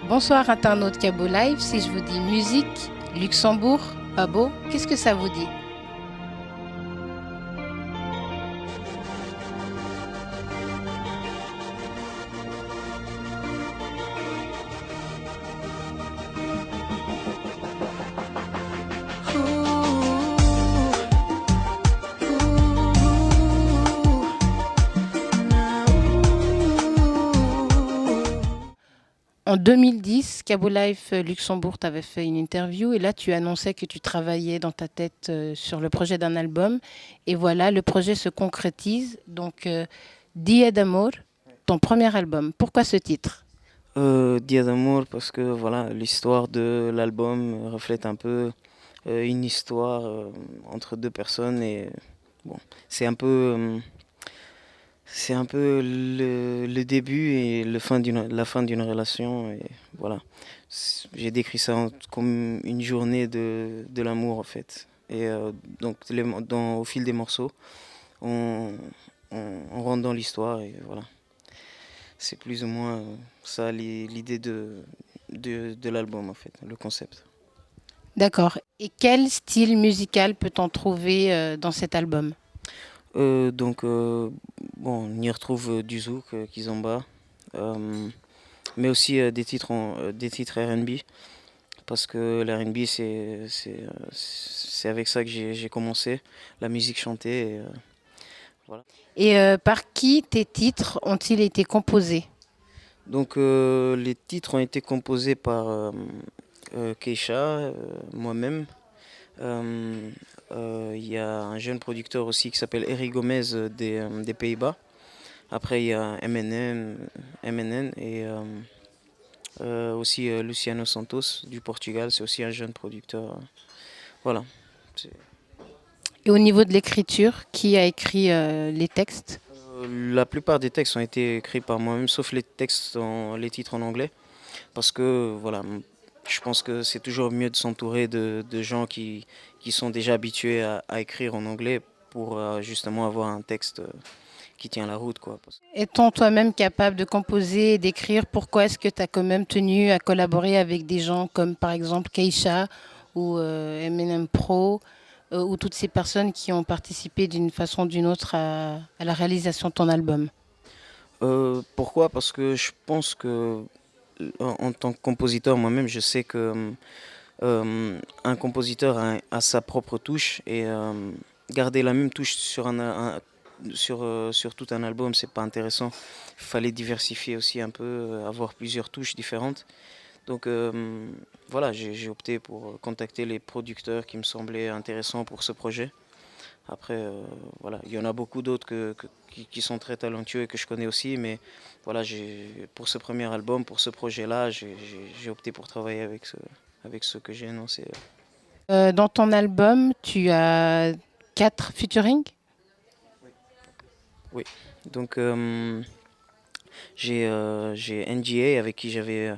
Bonsoir internaute Cabo Live, si je vous dis musique, Luxembourg, pas beau, qu'est-ce que ça vous dit? En 2010, Cabo Life Luxembourg t'avait fait une interview et là tu annonçais que tu travaillais dans ta tête sur le projet d'un album. Et voilà, le projet se concrétise. Donc, Dia d'Amour, ton premier album. Pourquoi ce titre? Dia d'amour parce que voilà, l'histoire de l'album reflète un peu une histoire entre deux personnes et bon, c'est un peu le début et la fin d'une relation et voilà. J'ai décrit ça comme une journée de l'amour en fait. Et donc au fil des morceaux, on, on rentre dans l'histoire et voilà. C'est plus ou moins ça l'idée de l'album en fait, le concept. D'accord. Et quel style musical peut-on trouver dans cet album? Donc bon, on y retrouve du zouk, kizomba, euh, mais aussi des titres R&B parce que l'R&B c'est avec ça que j'ai commencé la musique chantée. Et, voilà. Et par qui tes titres ont-ils été composés? Donc les titres ont été composés par Keisha, moi-même. Euh, Il y a un jeune producteur aussi qui s'appelle Eric Gomez des Pays-Bas. Après, il y a MNN et aussi Luciano Santos du Portugal. C'est aussi un jeune producteur. Voilà. C'est- Et au niveau de l'écriture, qui a écrit les textes? La plupart des textes ont été écrits par moi-même, sauf les titres en anglais. Parce que, voilà, je pense que c'est toujours mieux de s'entourer de gens qui sont déjà habitués à écrire en anglais pour justement avoir un texte qui tient la route, quoi. Étant toi-même capable de composer et d'écrire, pourquoi est-ce que tu as quand même tenu à collaborer avec des gens comme par exemple Keisha ou Eminem Pro ou toutes ces personnes qui ont participé d'une façon ou d'une autre à la réalisation de ton album? Pourquoi? Parce que je pense que en tant que compositeur, moi-même, je sais que un compositeur a sa propre touche et garder la même touche sur tout un album, c'est pas intéressant. Il fallait diversifier aussi un peu, avoir plusieurs touches différentes. Donc voilà, j'ai opté pour contacter les producteurs qui me semblaient intéressants pour ce projet. Après, voilà, il y en a beaucoup d'autres qui sont très talentueux et que je connais aussi, mais voilà, pour ce premier album, pour ce projet-là, j'ai opté pour travailler avec ceux que j'ai annoncés. Dans ton album, tu as 4 featuring. Oui, donc j'ai NGA avec qui j'avais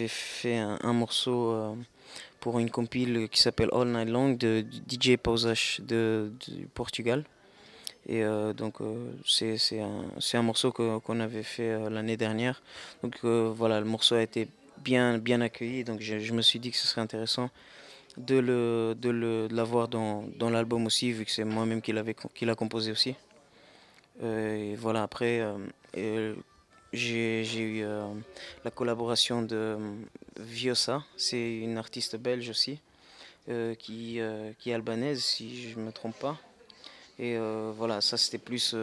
fait un morceau pour une compile qui s'appelle All Night Long de DJ Pausach du Portugal. Et donc c'est un morceau qu'on avait fait l'année dernière. Donc voilà, le morceau a été bien accueilli. Donc je me suis dit que ce serait intéressant de l'avoir dans l'album aussi, vu que c'est moi-même qui l'a composé aussi. Et voilà, après, j'ai eu la collaboration de Viosa, c'est une artiste belge aussi, qui est albanaise si je ne me trompe pas. Et voilà, ça c'était plus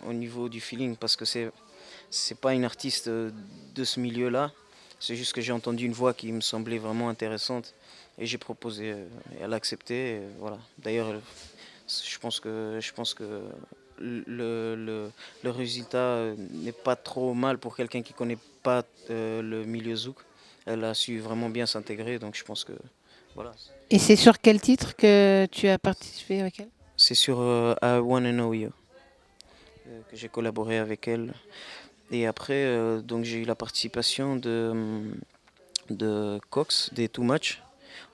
au niveau du feeling parce que c'est pas une artiste de ce milieu-là. C'est juste que j'ai entendu une voix qui me semblait vraiment intéressante et j'ai proposé. Elle a accepté. Et voilà. D'ailleurs, je pense que le, le, le résultat n'est pas trop mal pour quelqu'un qui connaît pas le milieu zouk. Elle a su vraiment bien s'intégrer, donc je pense que voilà. Et c'est sur quel titre que tu as participé avec elle? C'est sur I Wanna Know You que j'ai collaboré avec elle. Et après, donc j'ai eu la participation de Cox, des Too Much.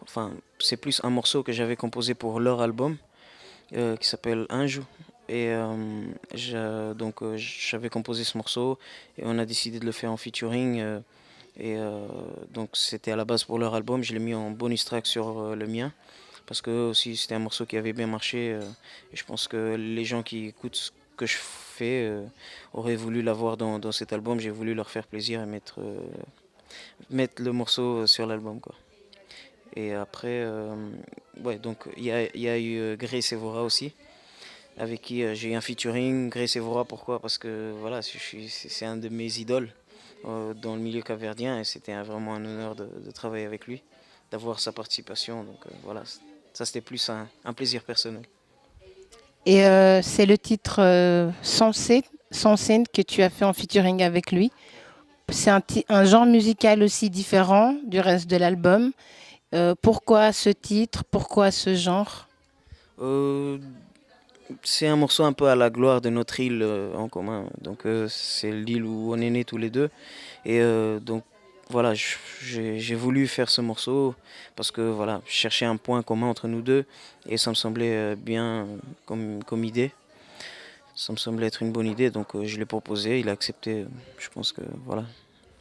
Enfin, c'est plus un morceau que j'avais composé pour leur album qui s'appelle Anjou. Et donc j'avais composé ce morceau et on a décidé de le faire en featuring Et donc c'était à la base pour leur album, je l'ai mis en bonus track sur le mien, parce que aussi c'était un morceau qui avait bien marché, et je pense que les gens qui écoutent ce que je fais auraient voulu l'avoir dans cet album. J'ai voulu leur faire plaisir et mettre le morceau sur l'album, quoi. Et après, ouais, donc il y a eu Grace Evora aussi, avec qui j'ai eu un featuring. Grace Evora, pourquoi? Parce que voilà, c'est un de mes idoles dans le milieu capverdien, et c'était vraiment un honneur de travailler avec lui, d'avoir sa participation. Donc voilà, ça c'était plus un plaisir personnel. Et c'est le titre Sans scène que tu as fait en featuring avec lui. C'est un genre musical aussi différent du reste de l'album. Pourquoi ce titre? Pourquoi ce genre? Euh, c'est un morceau un peu à la gloire de notre île en commun. Donc c'est l'île où on est nés tous les deux. Et donc voilà, j'ai voulu faire ce morceau parce que voilà, je cherchais un point commun entre nous deux, et ça me semblait bien comme idée. Ça me semblait être une bonne idée, donc je l'ai proposé, il a accepté. Je pense que voilà.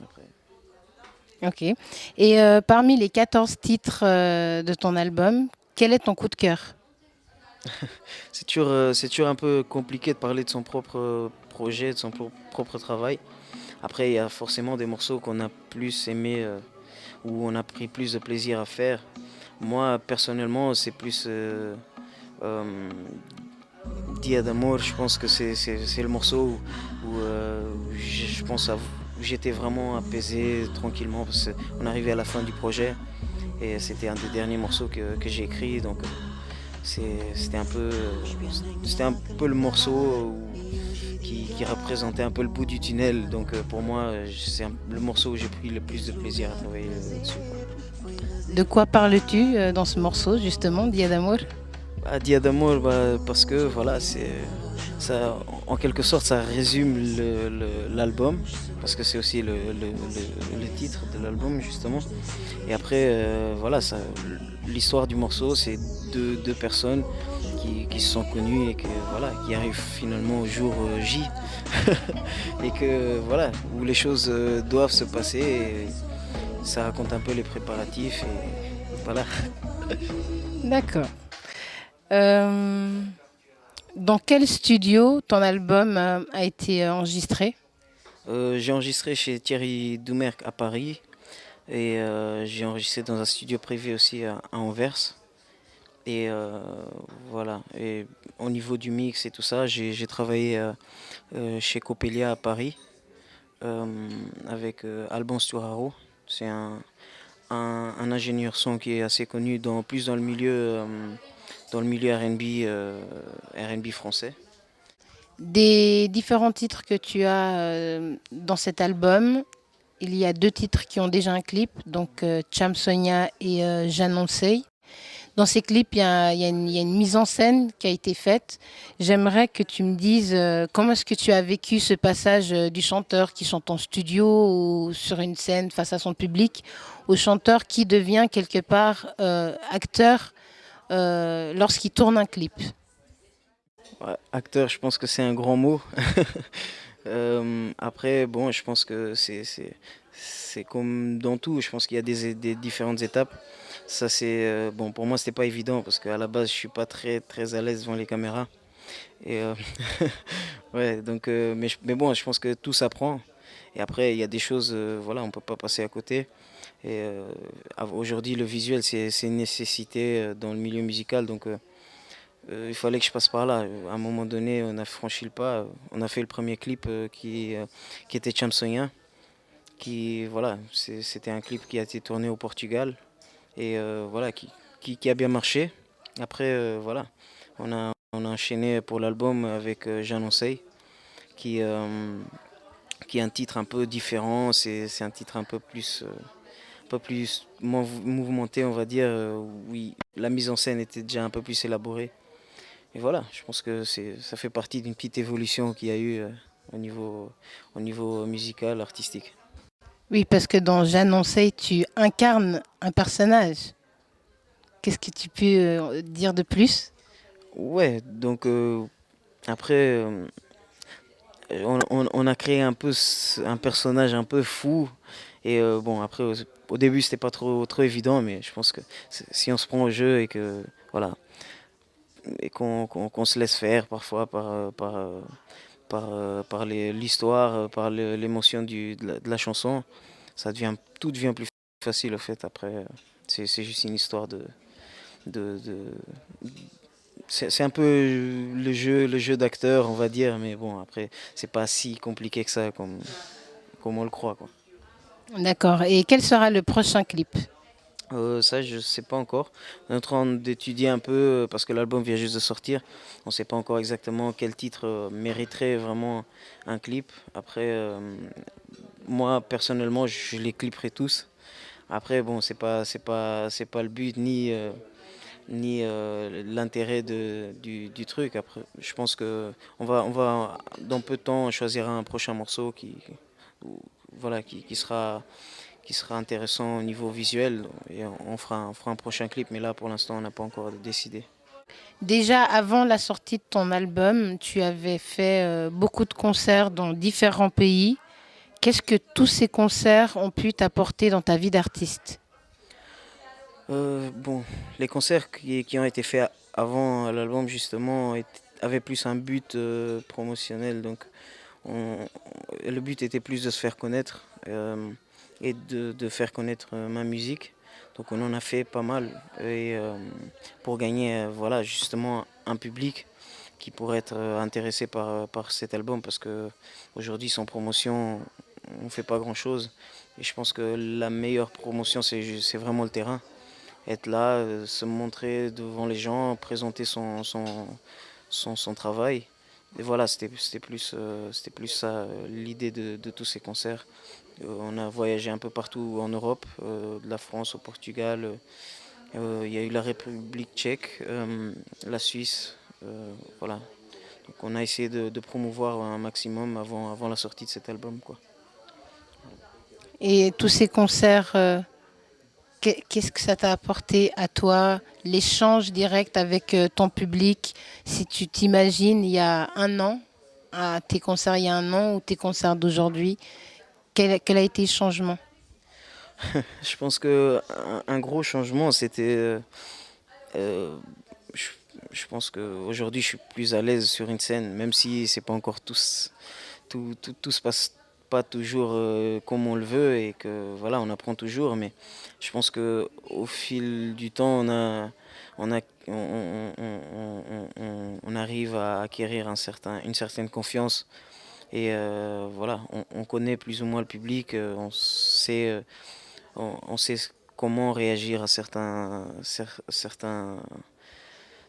Après. Ok. Et parmi les 14 titres de ton album, quel est ton coup de cœur? C'est toujours un peu compliqué de parler de son propre projet, de son propre travail. Après, il y a forcément des morceaux qu'on a plus aimé, où on a pris plus de plaisir à faire. Moi, personnellement, c'est plus euh, Dia d'Amour. Je pense que c'est le morceau où je pense où j'étais vraiment apaisé tranquillement, parce qu'on arrivait à la fin du projet et c'était un des derniers morceaux que j'ai écrit. Donc c'était un peu le morceau qui représentait un peu le bout du tunnel. Donc pour moi, c'est le morceau où j'ai pris le plus de plaisir à travailler dessus. De quoi parles-tu dans ce morceau, justement, Dia d'amour? Ah, Dia d'amour, bah, parce que voilà, ça, en quelque sorte, ça résume l'album, parce que c'est aussi le titre de l'album, justement. Et après, voilà, l'histoire du morceau, c'est deux personnes qui se sont connues et voilà, qui arrivent finalement au jour J. Et que voilà, où les choses doivent se passer. Et ça raconte un peu les préparatifs et voilà. D'accord. Euh, dans quel studio ton album a été enregistré? J'ai enregistré chez Thierry Doumerc à Paris, et j'ai enregistré dans un studio privé aussi à Anvers. Et voilà. Et au niveau du mix et tout ça, j'ai travaillé chez Coppelia à Paris, avec Alban Sturaro. C'est un ingénieur son qui est assez connu plus dans le milieu R&B, R&B français. Des différents titres que tu as dans cet album, il y a deux titres qui ont déjà un clip, donc Cham Sonia et J'annonçais. Dans ces clips, il y a une mise en scène qui a été faite. J'aimerais que tu me dises comment est-ce que tu as vécu ce passage du chanteur qui chante en studio ou sur une scène face à son public, au chanteur qui devient quelque part acteur lorsqu'il tourne un clip. Ouais, acteur, je pense que c'est un grand mot. Après, bon, je pense que c'est comme dans tout. Je pense qu'il y a des différentes étapes. Ça, bon, pour moi, c'était pas évident parce qu'à la base, je suis pas très très à l'aise devant les caméras. Et ouais, donc, mais bon, je pense que tout s'apprend. Et après, il y a des choses, voilà, on peut pas passer à côté. Et aujourd'hui, le visuel, c'est une nécessité dans le milieu musical. Donc, il fallait que je passe par là. À un moment donné, on a franchi le pas. On a fait le premier clip qui était Chamsonia. Voilà, c'était un clip qui a été tourné au Portugal. Et voilà, qui a bien marché. Après, voilà, on a enchaîné pour l'album avec J'annonçais, qui, euh, qui est un titre un peu différent. C'est un titre un peu plus mouvementé, on va dire. Oui, la mise en scène était déjà un peu plus élaborée. Et voilà, je pense que ça fait partie d'une petite évolution qu'il y a eu au niveau musical, artistique. Oui, parce que dans J'annonçais, tu incarnes un personnage. Qu'est-ce que tu peux dire de plus? Ouais, donc après, on a créé un peu un personnage un peu fou, Et bon, après, au début, c'était pas trop évident, mais je pense que si on se prend au jeu et que, voilà, et qu'on se laisse faire parfois par l'histoire, par l'émotion de la chanson, tout devient plus facile, au fait. Après, c'est juste une histoire de, c'est un peu le jeu d'acteur, on va dire, mais bon, après, c'est pas si compliqué que ça comme on le croit, quoi. D'accord. Et quel sera le prochain clip? Ça, je sais pas encore. On est en train d'étudier un peu parce que l'album vient juste de sortir. On sait pas encore exactement quel titre mériterait vraiment un clip. Après, moi personnellement, je les clipperai tous. Après, bon, c'est pas le but ni l'intérêt du truc. Après, je pense que on va dans peu de temps choisir un prochain morceau ou- voilà, qui sera intéressant au niveau visuel et on fera un prochain clip. Mais là, pour l'instant, on n'a pas encore décidé. Déjà, avant la sortie de ton album, tu avais fait beaucoup de concerts dans différents pays. Qu'est-ce que tous ces concerts ont pu t'apporter dans ta vie d'artiste? Bon, les concerts qui ont été faits avant l'album, justement, avaient plus un but promotionnel. Donc, on- le but était plus de se faire connaître et de faire connaître ma musique. Donc, on en a fait pas mal et pour gagner, voilà, justement, un public qui pourrait être intéressé par cet album parce que aujourd'hui, sans promotion, on fait pas grand-chose. Et je pense que la meilleure promotion, c'est vraiment le terrain, être là, se montrer devant les gens, présenter son travail. Et voilà, c'était plus ça l'idée de tous ces concerts. On a voyagé un peu partout en Europe, de la France au Portugal. Il y a eu la République tchèque, la Suisse. Voilà. Donc on a essayé de promouvoir un maximum avant la sortie de cet album, quoi. Et tous ces concerts, qu'est-ce que ça t'a apporté à toi, l'échange direct avec ton public? Si tu t'imagines il y a un an, à tes concerts il y a un an ou tes concerts d'aujourd'hui, quel a été le changement? Je pense que un gros changement, c'était euh, je, je pense qu'aujourd'hui, je suis plus à l'aise sur une scène, même si c'est pas encore tout se passe pas toujours comme on le veut et que voilà, on apprend toujours. Mais je pense que au fil du temps, on arrive à acquérir une certaine confiance et voilà, on connaît plus ou moins le public, on sait comment réagir à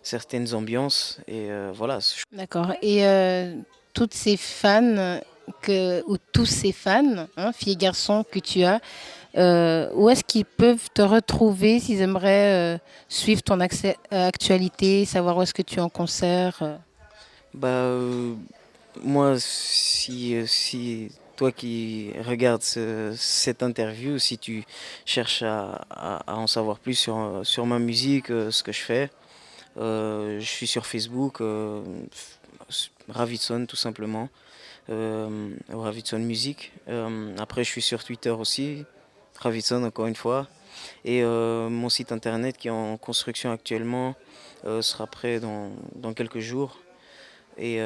certaines ambiances et voilà. D'accord. Et toutes ces fans ou tous ces fans, hein, filles et garçons que tu as, où est-ce qu'ils peuvent te retrouver s'ils aimeraient suivre ton actualité, savoir où est-ce que tu es en concert? Bah, moi, si toi qui regardes cette interview, si tu cherches à en savoir plus sur ma musique, ce que je fais, je suis sur Facebook, Ravitson tout simplement, Ravitson Musique. Après, je suis sur Twitter aussi, Ravitson encore une fois. Et mon site internet qui est en construction actuellement sera prêt dans quelques jours. Et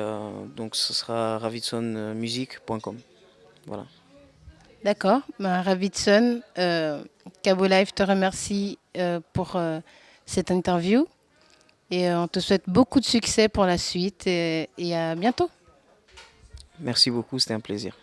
donc ce sera ravitsonmusic.com. Voilà. D'accord. Ben, Ravitson, Cabo Live te remercie pour cette interview et on te souhaite beaucoup de succès pour la suite et à bientôt. Merci beaucoup, c'était un plaisir.